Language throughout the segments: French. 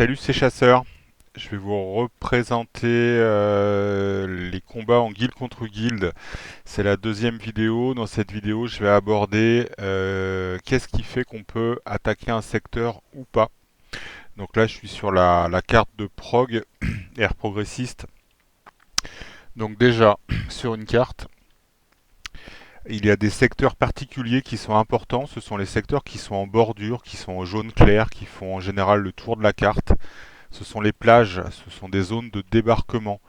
Salut, c'est Chasseur. Je vais vous représenter les combats en guilde contre guilde. C'est la deuxième vidéo. Dans cette vidéo, je vais aborder qu'est-ce qui fait qu'on peut attaquer un secteur ou pas. Donc là, je suis sur la carte de prog, air progressiste. Donc déjà, sur une carte, il y a des secteurs particuliers qui sont importants. Ce sont les secteurs qui sont en bordure, qui sont en jaune clair, qui font en général le tour de la carte. Ce sont les plages, ce sont des zones de débarquement.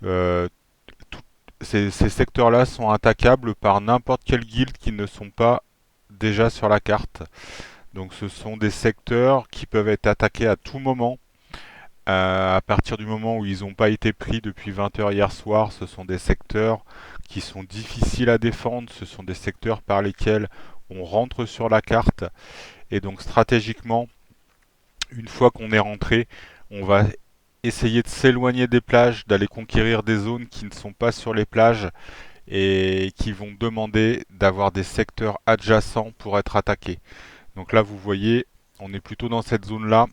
Euh, tout- ces secteurs-là sont attaquables par n'importe quelle guilde qui ne sont pas déjà sur la carte. Donc ce sont des secteurs qui peuvent être attaqués à tout moment. À partir du moment où ils n'ont pas été pris depuis 20 heures hier soir, ce sont des secteurs qui sont difficiles à défendre. Ce sont des secteurs par lesquels on rentre sur la carte. Et donc stratégiquement, une fois qu'on est rentré, on va essayer de s'éloigner des plages, d'aller conquérir des zones qui ne sont pas sur les plages et qui vont demander d'avoir des secteurs adjacents pour être attaqués. Donc là, vous voyez, on est plutôt dans cette zone-là.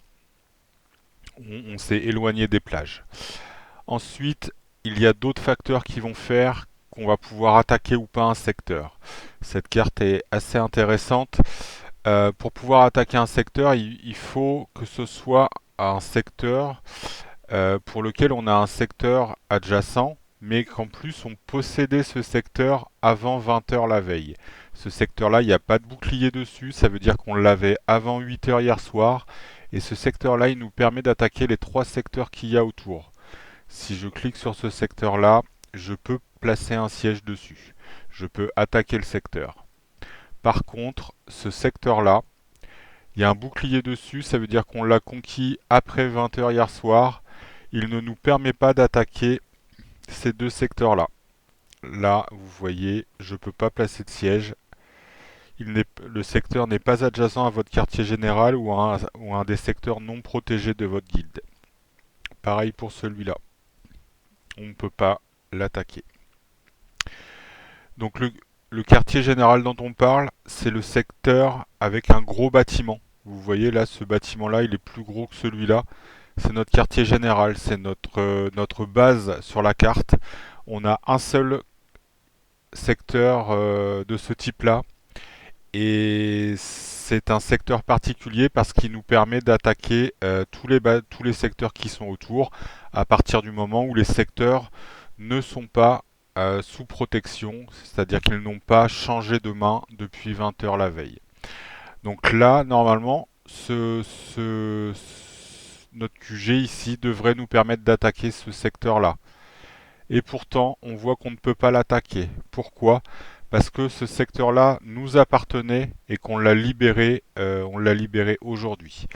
On s'est éloigné des plages. Ensuite, il y a d'autres facteurs qui vont faire qu'on va pouvoir attaquer ou pas un secteur. Cette carte est assez intéressante. Pour pouvoir attaquer un secteur, il faut que ce soit un secteur pour lequel on a un secteur adjacent, mais qu'en plus on possédait ce secteur avant 20 heures la veille. Ce secteur-là, il n'y a pas de bouclier dessus, ça veut dire qu'on l'avait avant 8 heures hier soir, et ce secteur-là, il nous permet d'attaquer les trois secteurs qu'il y a autour. Si je clique sur ce secteur-là, je peux placer un siège dessus. Je peux attaquer le secteur. Par contre, ce secteur-là, il y a un bouclier dessus, ça veut dire qu'on l'a conquis après 20 heures hier soir. Il ne nous permet pas d'attaquer ces deux secteurs-là. Là, vous voyez, je ne peux pas placer de siège. Le secteur n'est pas adjacent à votre quartier général ou à un des secteurs non protégés de votre guilde. Pareil pour celui-là. On ne peut pas l'attaquer. Donc le quartier général dont on parle, c'est le secteur avec un gros bâtiment. Vous voyez là, ce bâtiment-là, il est plus gros que celui-là. C'est notre quartier général, c'est notre base sur la carte. On a un seul secteur de ce type-là et c'est un secteur particulier parce qu'il nous permet d'attaquer tous les secteurs qui sont autour à partir du moment où les secteurs ne sont pas sous protection, c'est-à-dire qu'ils n'ont pas changé de main depuis 20 heures la veille. Donc là, normalement, notre QG ici devrait nous permettre d'attaquer ce secteur-là. Et pourtant, on voit qu'on ne peut pas l'attaquer. Pourquoi? Parce que ce secteur-là nous appartenait et qu'on on l'a libéré aujourd'hui.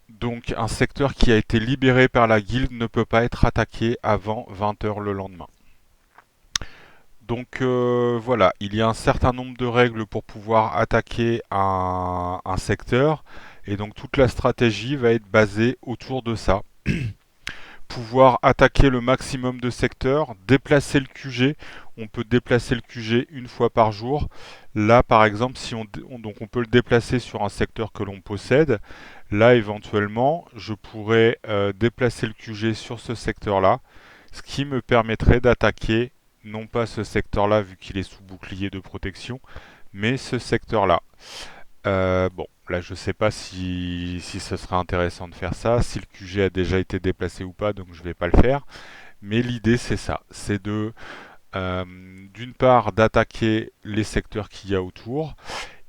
Donc un secteur qui a été libéré par la guilde ne peut pas être attaqué avant 20 heures le lendemain. Donc voilà, il y a un certain nombre de règles pour pouvoir attaquer un secteur et donc toute la stratégie va être basée autour de ça. Pouvoir attaquer le maximum de secteurs, déplacer le QG, on peut déplacer le QG une fois par jour. Là par exemple, si donc on peut le déplacer sur un secteur que l'on possède. Là éventuellement, je pourrais déplacer le QG sur ce secteur-là, ce qui me permettrait d'attaquer non pas ce secteur-là vu qu'il est sous bouclier de protection, mais ce secteur-là. Bon, là je sais pas si ce serait intéressant de faire ça, si le QG a déjà été déplacé ou pas, donc je vais pas le faire. Mais l'idée c'est ça, c'est d'une part d'attaquer les secteurs qu'il y a autour,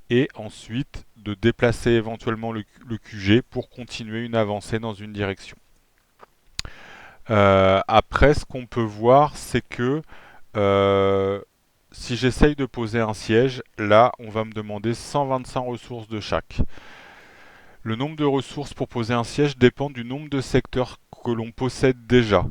et ensuite de déplacer éventuellement le QG pour continuer une avancée dans une direction. Après, ce qu'on peut voir, c'est que euh, si j'essaye de poser un siège, là, on va me demander 125 ressources de chaque. Le nombre de ressources pour poser un siège dépend du nombre de secteurs que l'on possède déjà.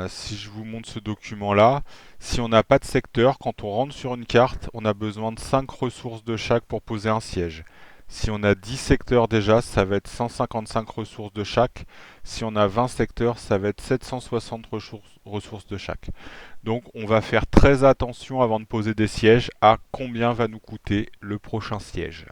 Si je vous montre ce document-là, si on n'a pas de secteur, quand on rentre sur une carte, on a besoin de 5 ressources de chaque pour poser un siège. Si on a 10 secteurs déjà, ça va être 155 ressources de chaque. Si on a 20 secteurs, ça va être 760 ressources de chaque. Donc on va faire très attention avant de poser des sièges à combien va nous coûter le prochain siège.